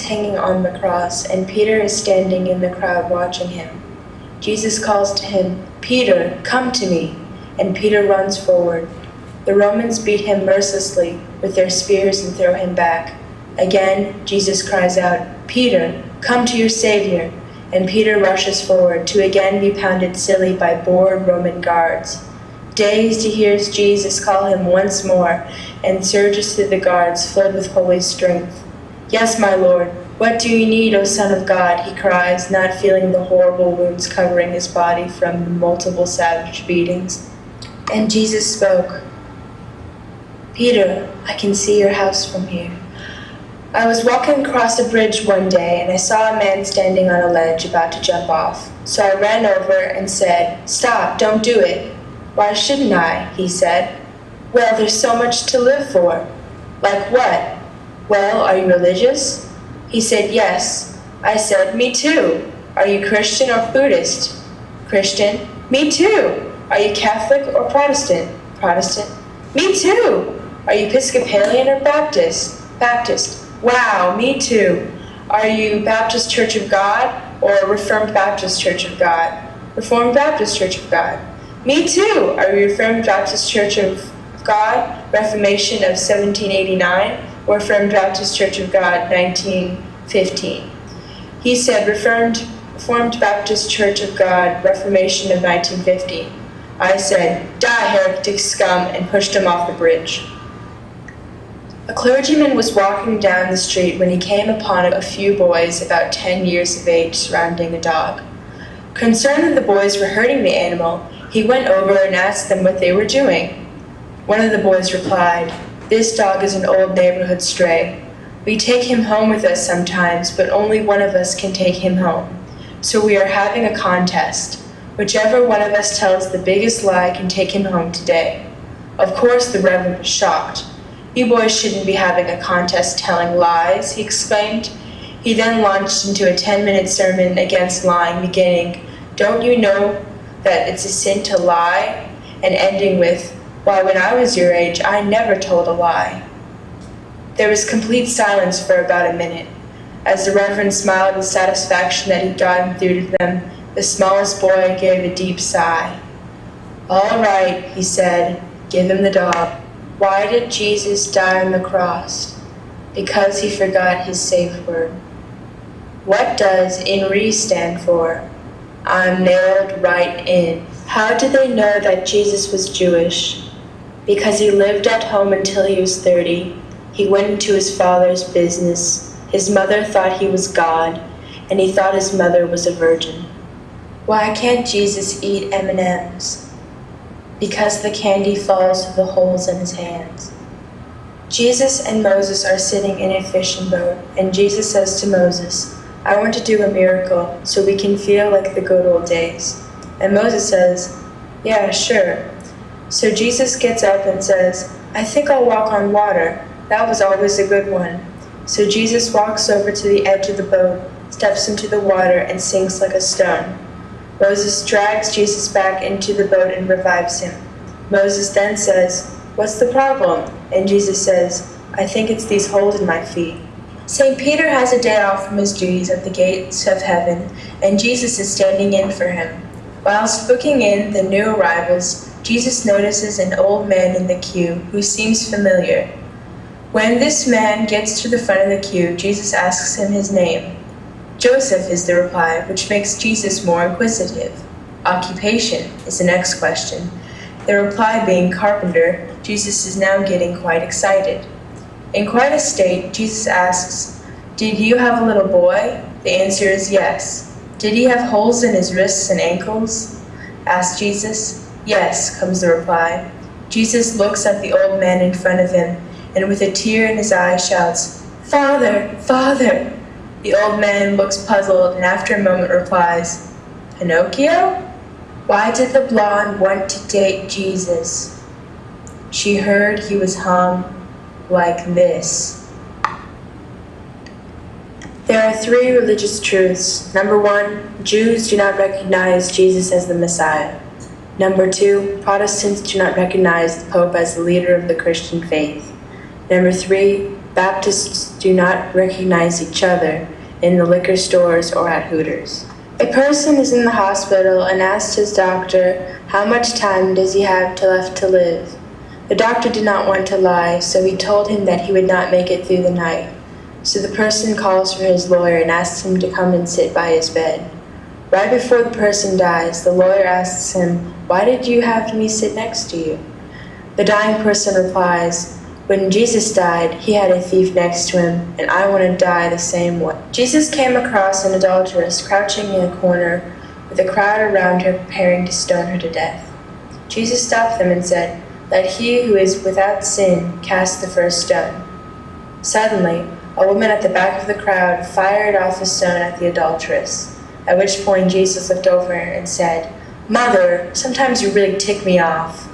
hanging on the cross, and Peter is standing in the crowd watching him. Jesus calls to him, "Peter, come to me," and Peter runs forward. The Romans beat him mercilessly with their spears and throw him back. Again, Jesus cries out, "Peter, come to your Savior," and Peter rushes forward to again be pounded silly by bored Roman guards. Dazed, he hears Jesus call him once more and surges through the guards, filled with holy strength. "Yes, my Lord, what do you need, O Son of God?" he cries, not feeling the horrible wounds covering his body from the multiple savage beatings. And Jesus spoke, "Peter, I can see your house from here. I was walking across a bridge one day, and I saw a man standing on a ledge about to jump off. So I ran over and said, 'Stop, don't do it.' 'Why shouldn't I?' he said. 'Well, there's so much to live for.' 'Like what?' 'Well, are you religious?' He said, 'Yes.' I said, 'Me too. Are you Christian or Buddhist?' 'Christian.' 'Me too. Are you Catholic or Protestant?' 'Protestant.' 'Me too. Are you Episcopalian or Baptist?' 'Baptist.' 'Wow, me too. Are you Baptist Church of God or Reformed Baptist Church of God?' 'Reformed Baptist Church of God.' 'Me too. Are you Reformed Baptist Church of God, Reformation of 1789, or Reformed Baptist Church of God, 1915? He said, Reformed Baptist Church of God, Reformation of 1915. I said, 'Die, heretic scum,' and pushed him off the bridge. A clergyman was walking down the street when he came upon a few boys about 10 years of age surrounding a dog. Concerned that the boys were hurting the animal, he went over and asked them what they were doing. One of the boys replied, "This dog is an old neighborhood stray. We take him home with us sometimes, but only one of us can take him home. So we are having a contest. Whichever one of us tells the biggest lie can take him home today." Of course, the Reverend was shocked. "You boys shouldn't be having a contest telling lies," he exclaimed. He then launched into a 10-minute sermon against lying, beginning, "Don't you know that it's a sin to lie?" and ending with, "Why, when I was your age, I never told a lie." There was complete silence for about a minute. As the Reverend smiled with satisfaction that he'd gotten through to them, the smallest boy gave a deep sigh. "All right," he said, "give him the dog." Why did Jesus die on the cross? Because he forgot his safe word. What does INRI stand for? I'm nailed right in. How did they know that Jesus was Jewish? Because he lived at home until he was 30. He went into his father's business. His mother thought he was God, and he thought his mother was a virgin. Why can't Jesus eat M&Ms? Because the candy falls through the holes in his hands. Jesus and Moses are sitting in a fishing boat, and Jesus says to Moses, "I want to do a miracle so we can feel like the good old days." And Moses says, "Yeah, sure." So Jesus gets up and says, "I think I'll walk on water. That was always a good one." So Jesus walks over to the edge of the boat, steps into the water, and sinks like a stone. Moses drags Jesus back into the boat and revives him. Moses then says, "What's the problem?" And Jesus says, "I think it's these holes in my feet." St. Peter has a day off from his duties at the gates of heaven, and Jesus is standing in for him. Whilst booking in the new arrivals, Jesus notices an old man in the queue who seems familiar. When this man gets to the front of the queue, Jesus asks him his name. "Joseph" is the reply, which makes Jesus more inquisitive. "Occupation" is the next question. The reply being carpenter, Jesus is now getting quite excited. In quite a state, Jesus asks, "Did you have a little boy?" The answer is yes. "Did he have holes in his wrists and ankles?" asks Jesus. "Yes," comes the reply. Jesus looks at the old man in front of him, and with a tear in his eye shouts, "Father, Father!" The old man looks puzzled and after a moment replies, "Pinocchio? Why did the blonde want to date Jesus? She heard he was hung like this." There are 3 religious truths. Number 1, Jews do not recognize Jesus as the Messiah. Number 2, Protestants do not recognize the Pope as the leader of the Christian faith. Number 3, Baptists do not recognize each other in the liquor stores or at Hooters. A person is in the hospital and asks his doctor how much time does he have left to live. The doctor did not want to lie, so he told him that he would not make it through the night. So the person calls for his lawyer and asks him to come and sit by his bed. Right before the person dies, the lawyer asks him, "Why did you have me sit next to you?" The dying person replies, "When Jesus died, he had a thief next to him, and I want to die the same way." Jesus came across an adulteress crouching in a corner with a crowd around her preparing to stone her to death. Jesus stopped them and said, "Let he who is without sin cast the first stone." Suddenly, a woman at the back of the crowd fired off a stone at the adulteress, at which point Jesus looked over and said, "Mother, sometimes you really tick me off."